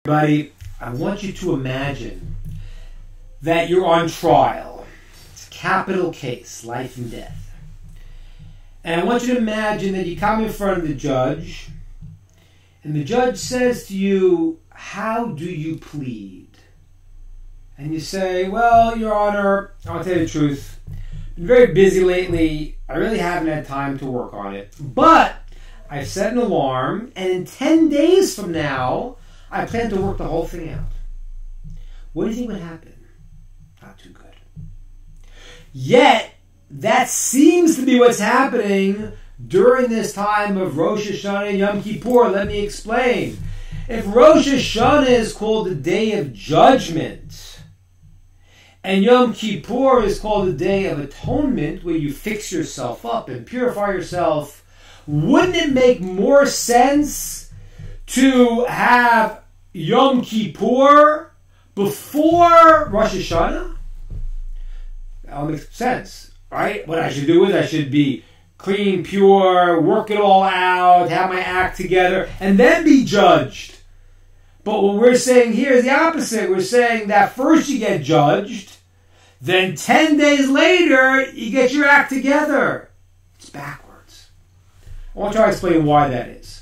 Buddy, I want you to imagine that you're on trial. It's a capital case, life and death. And I want you to imagine that you come in front of the judge, and the judge says to you, "How do you plead?" And you say, "Well, Your Honor, I'll tell you the truth. Been very busy lately. I really haven't had time to work on it. But I've set an alarm, and in 10 days from now, I plan to work the whole thing out." What do you think would happen? Not too good. Yet, that seems to be what's happening during this time of Rosh Hashanah and Yom Kippur. Let me explain. If Rosh Hashanah is called the Day of Judgment, and Yom Kippur is called the Day of Atonement, where you fix yourself up and purify yourself, wouldn't it make more sense to have Yom Kippur before Rosh Hashanah? That would make sense, right? What I should do is I should be clean, pure, work it all out, have my act together, and then be judged. But what we're saying here is the opposite. We're saying that first you get judged, then 10 days later you get your act together. It's backwards. I want to try to explain why that is.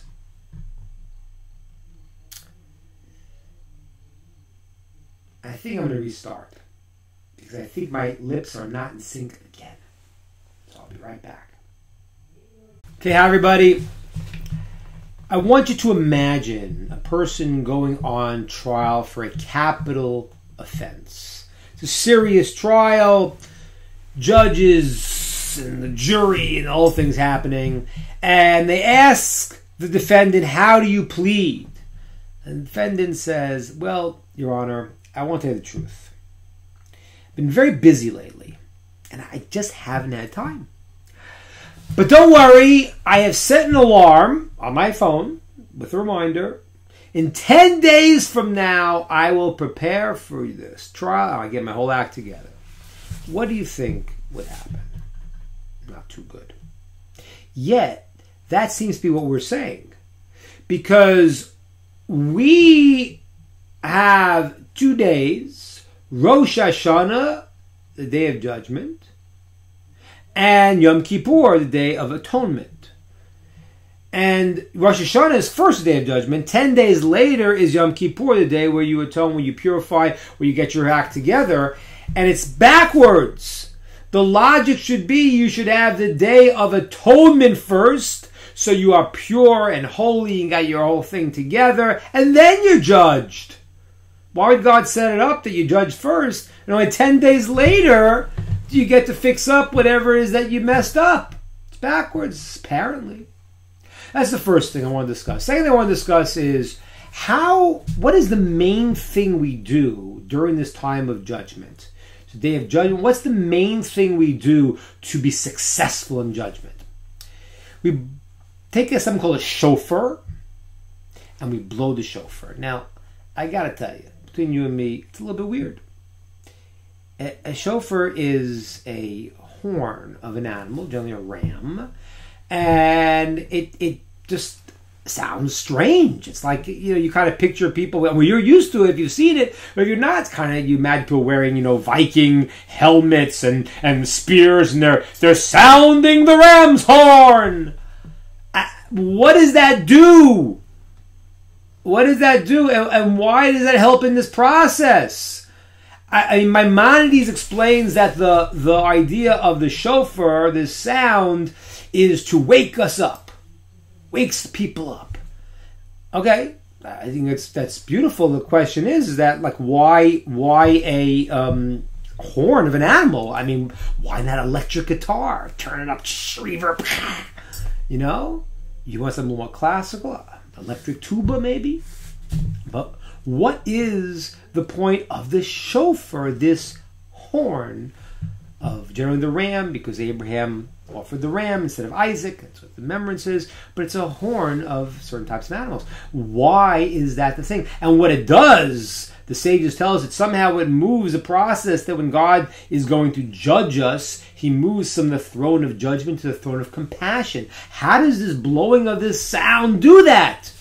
I think I'm going to restart because I think my lips are not in sync again. So I'll be right back. Okay, hi everybody. I want you to imagine a person going on trial for a capital offense. It's a serious trial, judges and the jury and all things happening, and they ask the defendant, "How do you plead?" And the defendant says, "Well, Your Honor, I want to tell you the truth. I've been very busy lately, and I just haven't had time. But don't worry, I have set an alarm on my phone with a reminder. In 10 days from now, I will prepare for this trial. I get my whole act together." What do you think would happen? Not too good. Yet, that seems to be what we're saying. Because we have 2 days, Rosh Hashanah, the Day of Judgment, and Yom Kippur, the Day of Atonement. And Rosh Hashanah is first Day of Judgment. 10 days later is Yom Kippur, the day where you atone, where you purify, where you get your act together. And it's backwards. The logic should be you should have the Day of Atonement first, so you are pure and holy and got your whole thing together, and then you're judged. Why would God set it up that you judge first, and only 10 days later do you get to fix up whatever it is that you messed up? It's backwards, apparently. That's the first thing I want to discuss. Second thing I want to discuss is what is the main thing we do during this time of judgment? It's the Day of Judgment. What's the main thing we do to be successful in judgment? We take something called a chauffeur, and we blow the chauffeur. Now, I got to tell you, between you and me, it's a little bit weird. A chauffeur is a horn of an animal, generally a ram, and it just sounds strange. It's like, you kind of picture people, well, you're used to it if you've seen it, but if you're not, it's kind of, you imagine people wearing, Viking helmets and spears, and they're sounding the ram's horn. What does that do? What does that do, and why does that help in this process? I mean, Maimonides explains that the idea of the shofar, this sound, is to wake us up, wakes people up. Okay, I think that's beautiful. The question is that why a horn of an animal? I mean, why not electric guitar? Turn it up, reverb. You want something more classical, electric tuba maybe. But what is the point of this shofar, this horn of generally the ram, because Abraham offered the ram instead of Isaac? That's what the remembrance is. But it's a horn of certain types of animals. Why is that the thing? And what it does, the sages tell us, that somehow it moves a process that when God is going to judge us, he moves from the throne of judgment to the throne of compassion. How does this blowing of this sound do that?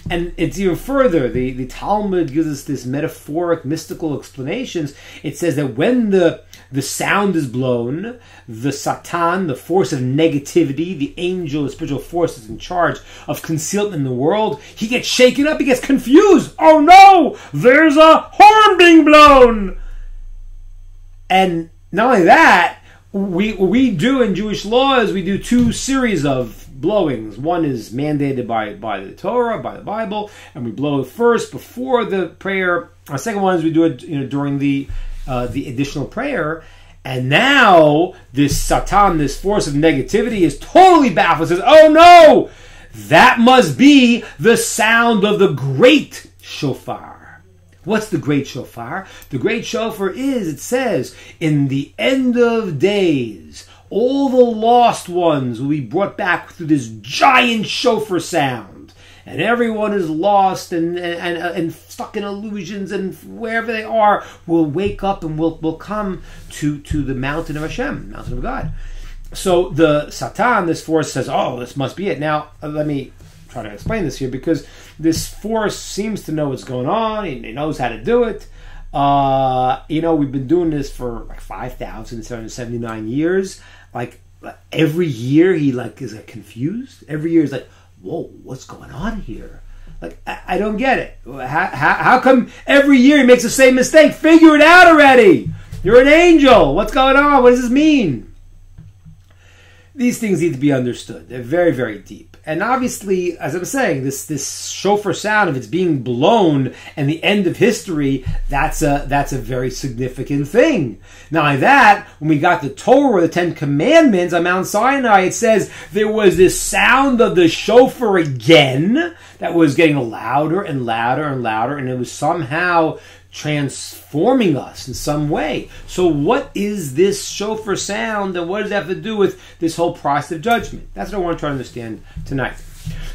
And it's even further. The Talmud gives us this metaphoric, mystical explanations. It says that when the sound is blown, the Satan, the force of negativity, the angel, the spiritual force is in charge of concealment in the world, he gets shaken up, he gets confused. Oh no! There's a horn being blown! And not only that, what we do in Jewish law is we do two series of blowings. One is mandated by the Torah, by the Bible, and we blow it first before the prayer. Our second one is we do it during the additional prayer. And now this Satan, this force of negativity, is totally baffled. Says, "Oh no, that must be the sound of the great shofar." What's the great shofar? The great shofar is, it says, in the end of days, all the lost ones will be brought back through this giant shofar sound. And everyone is lost and stuck in illusions, and wherever they are will wake up and will come to the mountain of Hashem, mountain of God. So the Satan, this force, says, "Oh, this must be it." Now, let me try to explain this here, because this force seems to know what's going on. He knows how to do it. We've been doing this for like 5,779 years. Like every year he is confused. Every year he's like, "Whoa, what's going on here?" Like, I don't get it. How come every year he makes the same mistake? Figure it out already. You're an angel. What's going on? What does this mean? These things need to be understood. They're very, very deep. And obviously, as I'm saying, this shofar sound, if it's being blown and the end of history, that's a very significant thing. Not only that, when we got the Torah, the Ten Commandments on Mount Sinai, it says there was this sound of the shofar again that was getting louder and louder and louder, and it was somehow transforming us in some way. So what is this shofar sound, and what does that have to do with this whole process of judgment? That's what I want to try to understand tonight.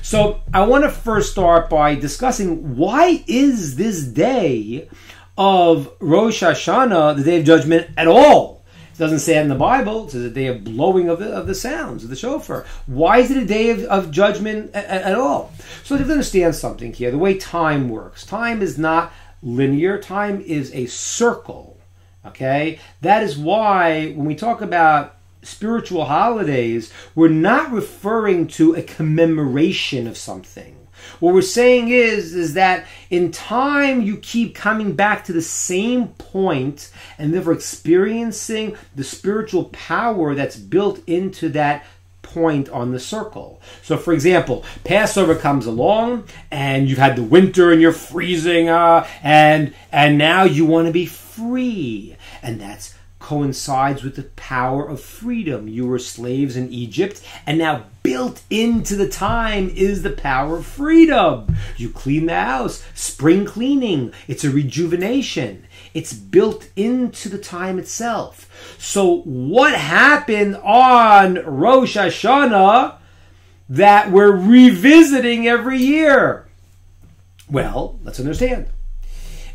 So I want to first start by discussing, why is this day of Rosh Hashanah the day of judgment at all? It doesn't say it in the Bible. It says a day of blowing of the sounds of the shofar. Why is it a day of judgment at all? So you have to understand something here. The way time works. Time is not linear. Time is a circle. Okay? That is why when we talk about spiritual holidays, we're not referring to a commemoration of something. What we're saying is that in time you keep coming back to the same point and therefore experiencing the spiritual power that's built into that point on the circle. So for example, Passover comes along and you've had the winter and you're freezing and now you want to be free, and that's coincides with the power of freedom. You were slaves in Egypt, and now built into the time is the power of freedom. You clean the house, spring cleaning, it's a rejuvenation. It's built into the time itself. So what happened on Rosh Hashanah that we're revisiting every year? Well, let's understand.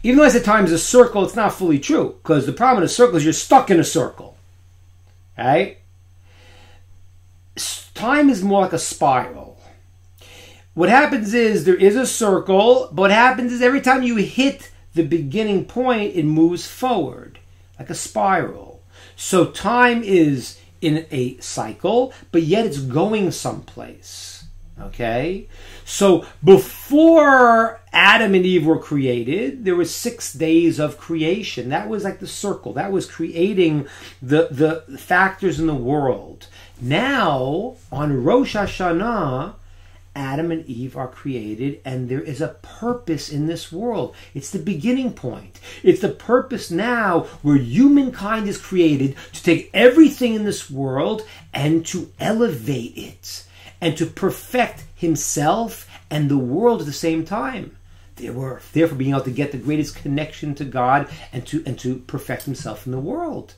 Even though I said time is a circle, it's not fully true, because the problem in a circle is you're stuck in a circle. Right? Time is more like a spiral. What happens is there is a circle, but what happens is every time you hit the beginning point, it moves forward, like a spiral. So time is in a cycle, but yet it's going someplace. Okay? So before Adam and Eve were created, there were 6 days of creation. That was like the circle. That was creating the factors in the world. Now, on Rosh Hashanah, Adam and Eve are created, and there is a purpose in this world. It's the beginning point. It's the purpose now where humankind is created to take everything in this world and to elevate it and to perfect himself and the world at the same time. Therefore being able to get the greatest connection to God and to perfect himself in the world.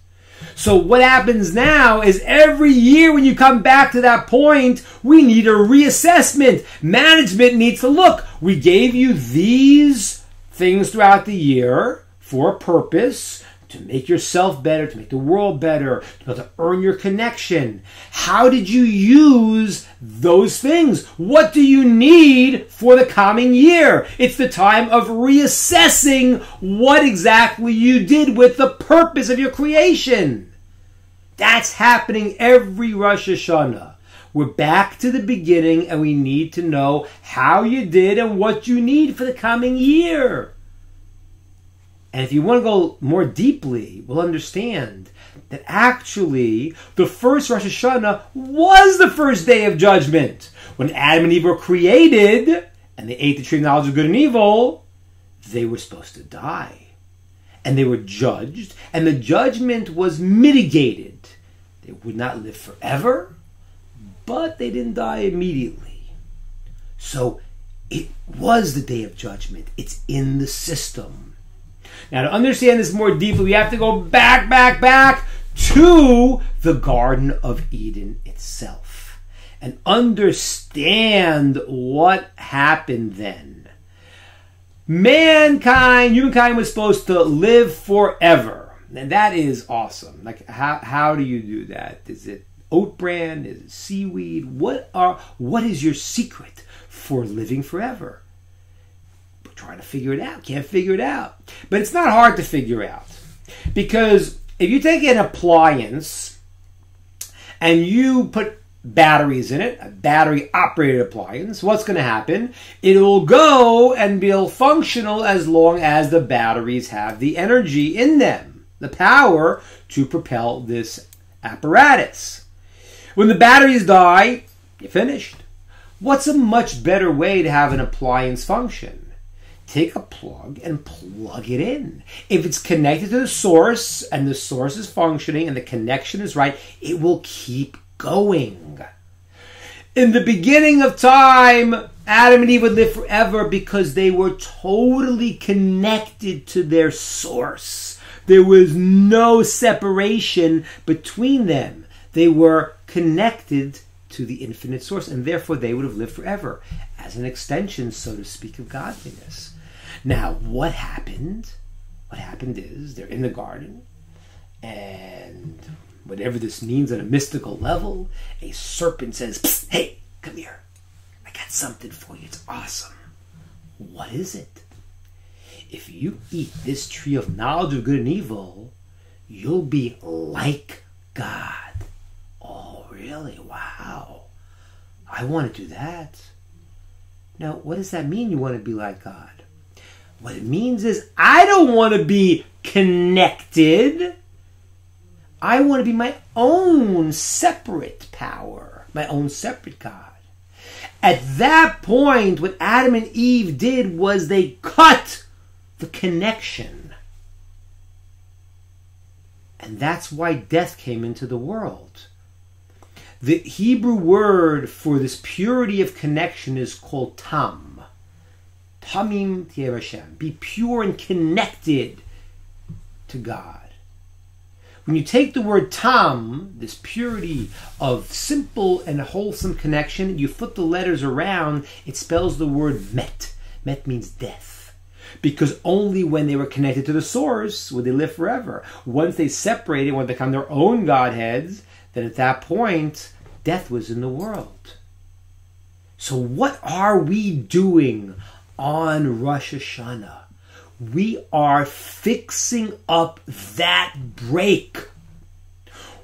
So what happens now is every year when you come back to that point, we need a reassessment. Management needs to look. We gave you these things throughout the year for a purpose, to make yourself better, to make the world better, to be able to earn your connection. How did you use those things? What do you need for the coming year? It's the time of reassessing what exactly you did with the purpose of your creation. That's happening every Rosh Hashanah. We're back to the beginning, and we need to know how you did and what you need for the coming year. And if you want to go more deeply, we'll understand that actually the first Rosh Hashanah was the first day of judgment. When Adam and Eve were created and they ate the tree of knowledge of good and evil, they were supposed to die. And they were judged, and the judgment was mitigated. They would not live forever, but they didn't die immediately. So it was the day of judgment. It's in the system. Now, to understand this more deeply, we have to go back to the Garden of Eden itself and understand what happened then. Humankind was supposed to live forever. And that is awesome. Like, how do you do that? Is it oat bran? Is it seaweed? What is your secret for living forever? We're trying to figure it out. Can't figure it out. But it's not hard to figure out. Because if you take an appliance and you put batteries in it, a battery-operated appliance, what's going to happen? It will go and be functional as long as the batteries have the energy in them, the power to propel this apparatus. When the batteries die, you're finished. What's a much better way to have an appliance function? Take a plug and plug it in. If it's connected to the source and the source is functioning and the connection is right, it will keep going. In the beginning of time, Adam and Eve would live forever because they were totally connected to their source. There was no separation between them. They were connected to the infinite source, and therefore they would have lived forever as an extension, so to speak, of godliness. Now, what happened? What happened is they're in the garden, and whatever this means on a mystical level, a serpent says, "Psst, hey, come here. I got something for you. It's awesome." What is it? If you eat this tree of knowledge of good and evil, you'll be like God. Oh, really? Wow. I want to do that. Now, what does that mean, you want to be like God? What it means is I don't want to be connected. I want to be my own separate power, my own separate God. At that point, what Adam and Eve did was they cut the connection. And that's why death came into the world. The Hebrew word for this purity of connection is called tam. Tamim Tiyeh Hashem. Be pure and connected to God. When you take the word tam, this purity of simple and wholesome connection, you flip the letters around, it spells the word met. Met means death. Because only when they were connected to the source would they live forever. Once they separated, when they become their own Godheads, then at that point, death was in the world. So what are we doing on Rosh Hashanah? We are fixing up that break.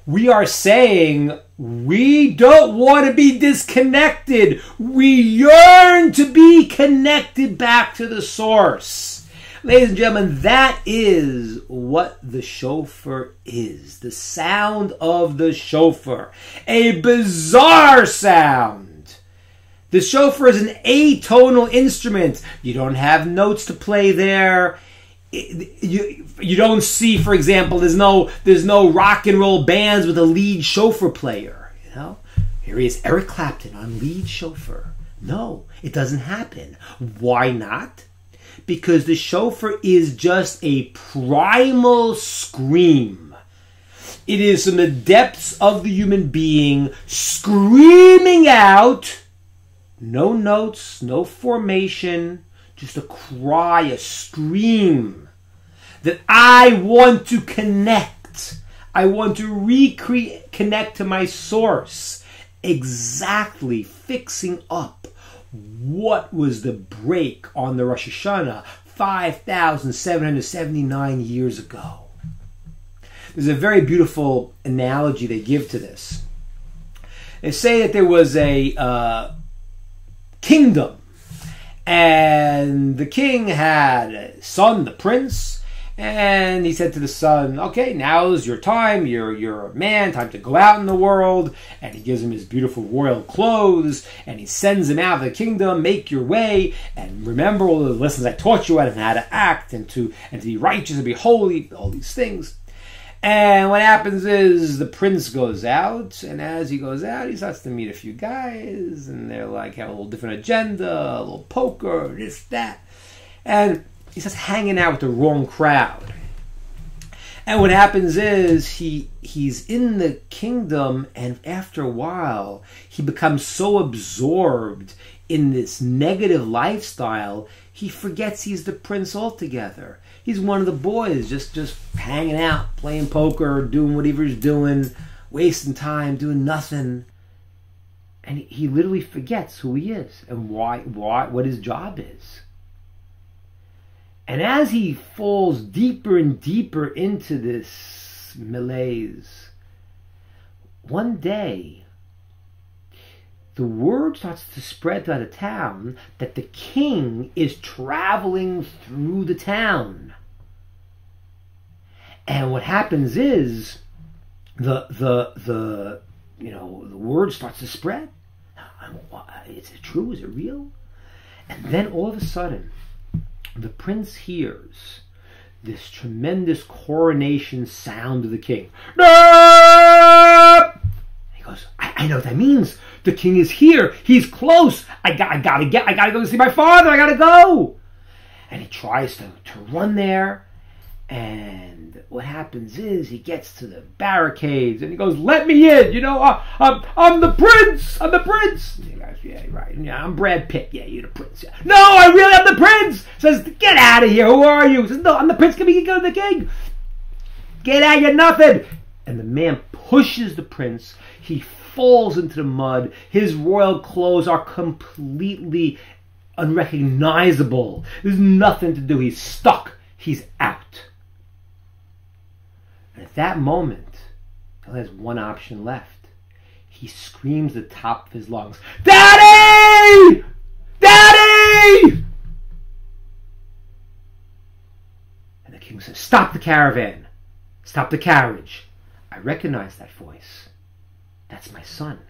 We are saying we don't want to be disconnected. We yearn to be connected back to the source. Ladies and gentlemen, that is what the chauffeur is. The sound of the chauffeur. A bizarre sound. The chauffeur is an atonal instrument. You don't have notes to play there. You don't see, for example, there's no rock and roll bands with a lead chauffeur player. You know, here he is, Eric Clapton on lead chauffeur. No, it doesn't happen. Why not? Because the chauffeur is just a primal scream. It is from the depths of the human being screaming out. No notes, no formation, just a cry, a scream. that I want to connect. I want to reconnect to my source. Exactly fixing up what was the break on the Rosh Hashanah 5,779 years ago. There's a very beautiful analogy they give to this. They say that there was a kingdom, and the king had a son, the prince, and he said to the son, okay, now's your time, you're a man, time to go out in the world. And he gives him his beautiful royal clothes, and he sends him out of the kingdom, make your way, and remember all the lessons I taught you and how to act, and to be righteous and be holy, all these things. And what happens is the prince goes out, and as he goes out, he starts to meet a few guys, and they're like, have a little different agenda, a little poker, this, that. And he starts hanging out with the wrong crowd. And what happens is he's in the kingdom, and after a while, he becomes so absorbed in this negative lifestyle, he forgets he's the prince altogether. He's one of the boys, just hanging out, playing poker, doing whatever he's doing, wasting time, doing nothing. And he literally forgets who he is and what his job is. And as he falls deeper and deeper into this malaise, one day, the word starts to spread throughout the town that the king is traveling through the town. And what happens is the word starts to spread. Is it true? Is it real? And then all of a sudden, the prince hears this tremendous coronation sound of the king. He goes, I know what that means. The king is here. He's close. I gotta go see my father. I gotta go. And he tries to run there. And what happens is he gets to the barricades and he goes, let me in. You know, I'm the prince. I'm the prince. And he goes, yeah, right. Yeah, I'm Brad Pitt. Yeah, you're the prince. Yeah. No, I really am the prince. Says, get out of here. Who are you? Says, no, I'm the prince. Come here, go to the king. Get out, you're nothing. And the man pushes the prince. He falls into the mud. His royal clothes are completely unrecognizable. There's nothing to do. He's stuck. He's out. And at that moment, he has one option left. He screams at the top of his lungs, Daddy! Daddy! And the king says, stop the caravan. Stop the carriage. I recognize that voice. That's my son.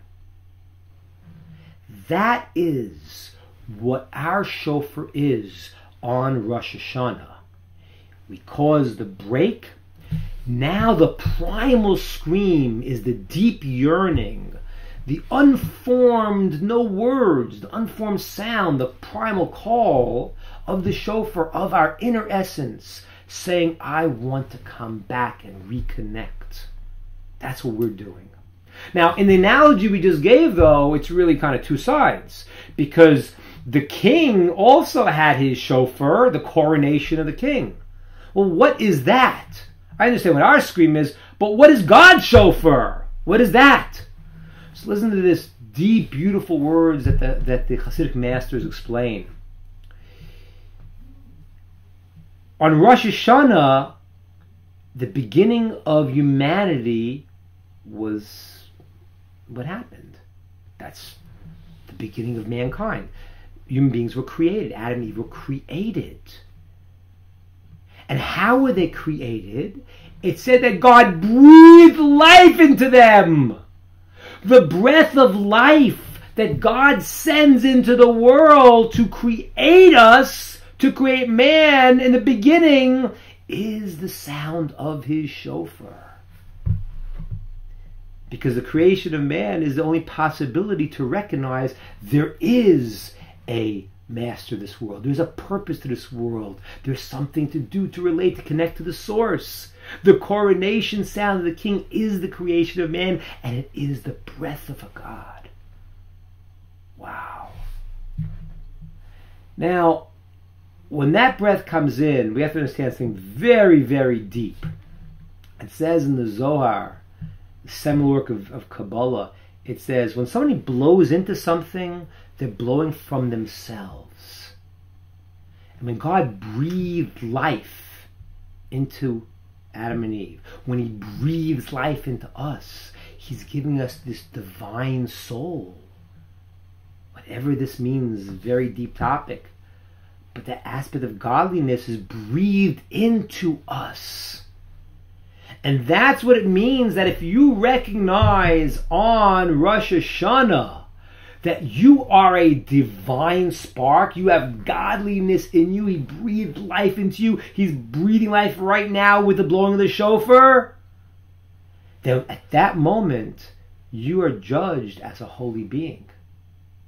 That is what our chauffeur is on Rosh Hashanah. We cause the break. Now the primal scream is the deep yearning, the unformed, no words, the unformed sound, the primal call of the chauffeur, of our inner essence, saying, I want to come back and reconnect. That's what we're doing. Now, in the analogy we just gave, though, it's really kind of two sides, because the king also had his chauffeur, the coronation of the king. Well, what is that? I understand what our scream is, but what is God's chauffeur? What is that? So listen to this deep, beautiful words that the Hasidic masters explain. On Rosh Hashanah, the beginning of humanity was what happened. That's the beginning of mankind. Human beings were created. Adam and Eve were created. And how were they created? It said that God breathed life into them. The breath of life that God sends into the world to create us, to create man in the beginning, is the sound of his chauffeur. Because the creation of man is the only possibility to recognize there is a master of this world. There's a purpose to this world. There's something to do, to relate, to connect to the source. The coronation sound of the king is the creation of man, and it is the breath of a God. Wow. Now, when that breath comes in, we have to understand something very, very deep. It says in the Zohar, the seminal work of Kabbalah, it says when somebody blows into something, they're blowing from themselves. And when God breathed life into Adam and Eve, when he breathes life into us, he's giving us this divine soul. Whatever this means is a very deep topic. But that aspect of godliness is breathed into us. And that's what it means that if you recognize on Rosh Hashanah that you are a divine spark, you have godliness in you, he breathed life into you, he's breathing life right now with the blowing of the chauffeur, then at that moment you are judged as a holy being.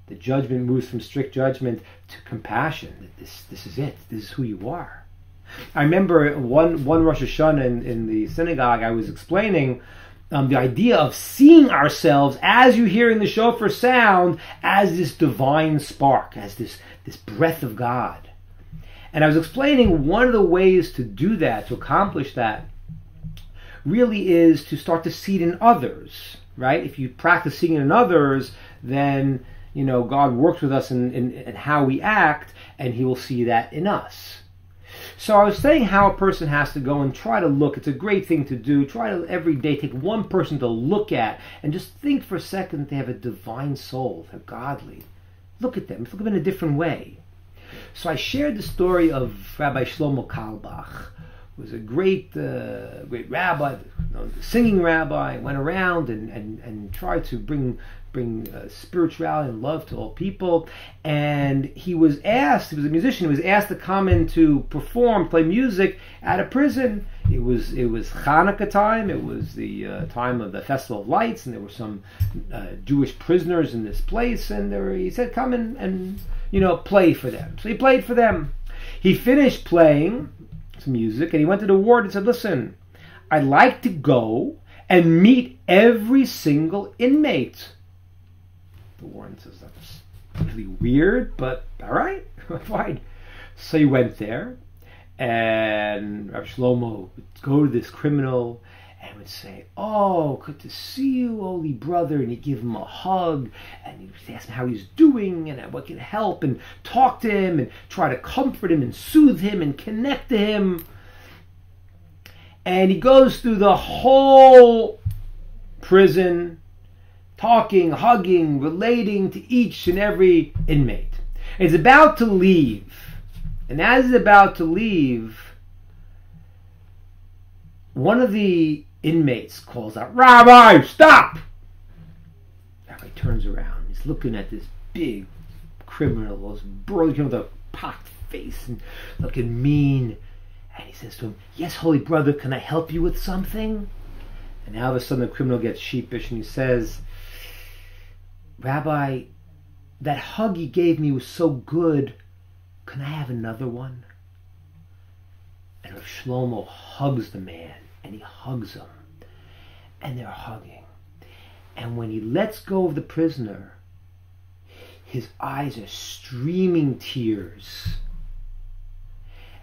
The judgment moves from strict judgment to compassion. This is it. This is who you are. I remember one Rosh Hashanah in the synagogue, I was explaining the idea of seeing ourselves as you hearing the shofar sound as this divine spark, as this breath of God. And I was explaining one of the ways to do that, to accomplish that, really is to start to see it in others, right? If you practice seeing it in others, then God works with us in how we act, and he will see that in us. So I was saying how a person has to go and try to look. It's a great thing to do. Try to every day take one person to look at and just think for a second that they have a divine soul. They're godly. Look at them. Look at them in a different way. So I shared the story of Rabbi Shlomo Carlebach, who was a great rabbi, singing rabbi. Went around and tried to bring spirituality and love to all people. And he was asked, he was a musician, he was asked to come in to perform, play music at a prison. It was Hanukkah time, it was the time of the Festival of Lights, and there were some Jewish prisoners in this place, and he said, come and play for them. So he played for them. He finished playing some music, and he went to the ward and said, listen, I'd like to go and meet every single inmate. The warden says, that's really weird, but all right, fine. So he went there, and Rabbi Shlomo would go to this criminal and would say, oh, good to see you, holy brother, and he'd give him a hug, and he'd ask him how he's doing, and what can help, and talk to him, and try to comfort him, and soothe him, and connect to him. And he goes through the whole prison, talking, hugging, relating to each and every inmate. And he's about to leave. And as he's about to leave, one of the inmates calls out, Rabbi, stop! Rabbi turns around. He's looking at this big criminal, this burly with a pocked face and looking mean. And he says to him, yes, holy brother, can I help you with something? And now all of a sudden the criminal gets sheepish and he says, Rabbi, that hug you gave me was so good. Can I have another one? And Shlomo hugs the man, and he hugs him, and they're hugging. And when he lets go of the prisoner, his eyes are streaming tears.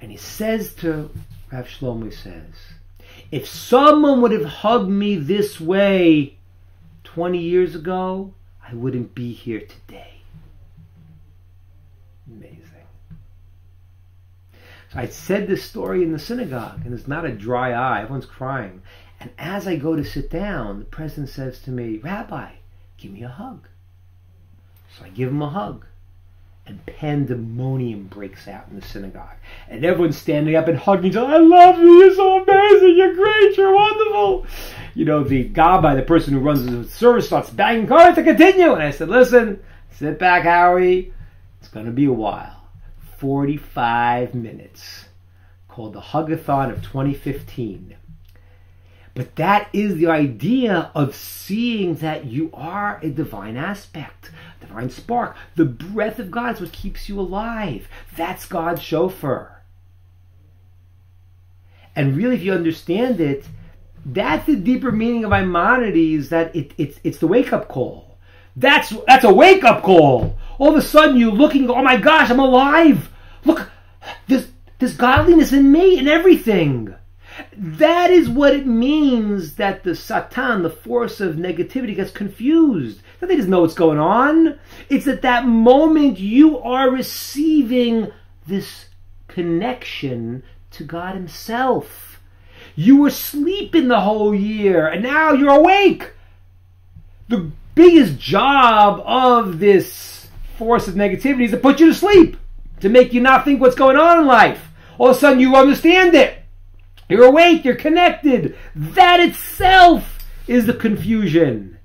And he says to Rav Shlomo, he says, if someone would have hugged me this way 20 years ago, I wouldn't be here today. Amazing. So I said this story in the synagogue, and it's not a dry eye. Everyone's crying. And as I go to sit down, the president says to me, Rabbi, give me a hug. So I give him a hug. And pandemonium breaks out in the synagogue. And everyone's standing up and hugging each other. I love you. You're so amazing. You're great. You're wonderful. The Gabbai, the person who runs the service, starts banging cars to continue. And I said, listen, sit back, Howie. It's going to be a while. 45 minutes. Called the Hugathon of 2015. But that is the idea of seeing that you are a divine aspect, divine spark. The breath of God is what keeps you alive. That's God's chauffeur. And really, if you understand it, that's the deeper meaning of Maimonides, that it's the wake-up call. That's a wake-up call. All of a sudden, you're looking, oh my gosh, I'm alive. Look, There's godliness in me, in everything. That is what it means that the Satan, the force of negativity, gets confused. That they doesn't know what's going on. It's at that moment you are receiving this connection to God Himself. You were sleeping the whole year, and now you're awake. The biggest job of this force of negativity is to put you to sleep, to make you not think what's going on in life. All of a sudden you understand it. You're awake, you're connected. That itself is the confusion.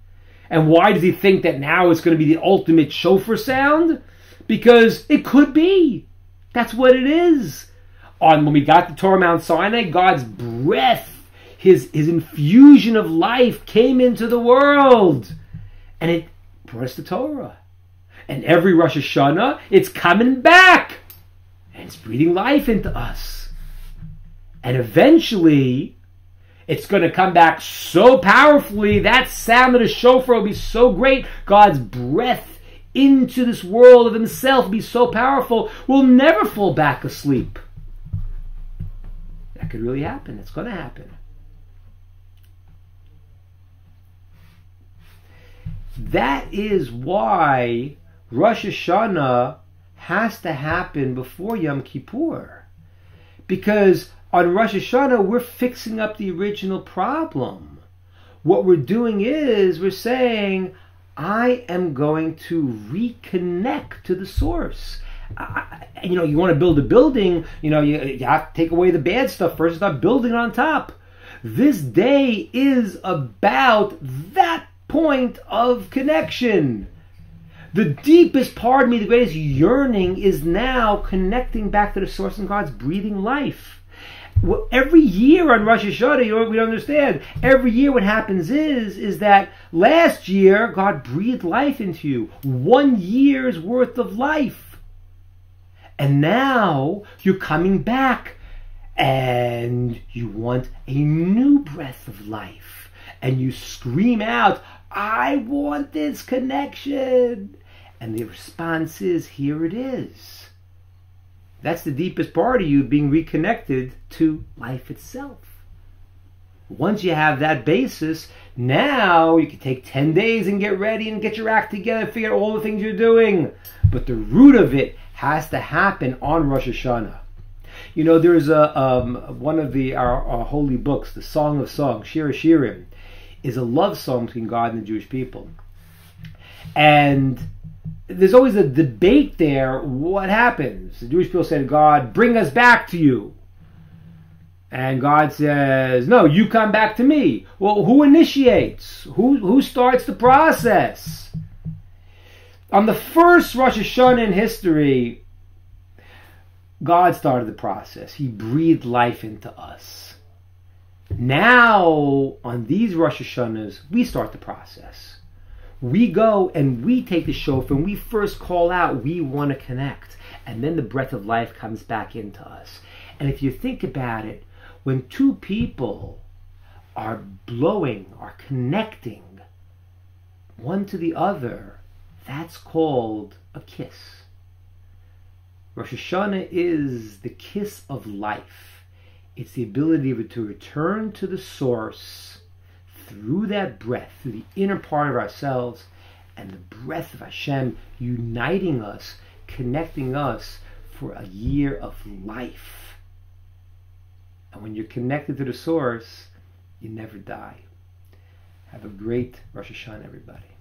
And why does he think that now it's going to be the ultimate chauffeur sound? Because it could be. That's what it is. When we got the Torah Mount Sinai, God's breath, his infusion of life came into the world. And it brought us the Torah. And every Rosh Hashanah, it's coming back. And it's breathing life into us. And eventually, it's going to come back so powerfully, that sound of the shofar will be so great, God's breath into this world of Himself will be so powerful, we'll never fall back asleep. That could really happen. It's going to happen. That is why Rosh Hashanah has to happen before Yom Kippur. Because on Rosh Hashanah, we're fixing up the original problem. What we're doing is we're saying, I am going to reconnect to the source. You want to build a building, you have to take away the bad stuff first and start building on top. This day is about that point of connection. The deepest part of me, the greatest yearning, is now connecting back to the source and God's breathing life. Well, every year on Rosh Hashanah, we understand, every year what happens is that last year God breathed life into you. 1 year's worth of life. And now you're coming back and you want a new breath of life. And you scream out, I want this connection. And the response is, here it is. That's the deepest part of you, being reconnected to life itself. Once you have that basis, now you can take 10 days and get ready and get your act together, figure out all the things you're doing. But the root of it has to happen on Rosh Hashanah. There's one of our holy books, the Song of Songs, Shir HaShirim, is a love song between God and the Jewish people. And there's always a debate there. What happens? The Jewish people say to God, bring us back to you. And God says, no, you come back to me. Well, who initiates? Who starts the process? On the first Rosh Hashanah in history, God started the process. He breathed life into us. Now, on these Rosh Hashanahs, we start the process. We go and we take the shofar and we first call out, we want to connect. And then the breath of life comes back into us. And if you think about it, when two people are blowing, are connecting one to the other, that's called a kiss. Rosh Hashanah is the kiss of life. It's the ability to return to the source through that breath, through the inner part of ourselves, and the breath of Hashem uniting us, connecting us for a year of life. And when you're connected to the source, you never die. Have a great Rosh Hashanah, everybody.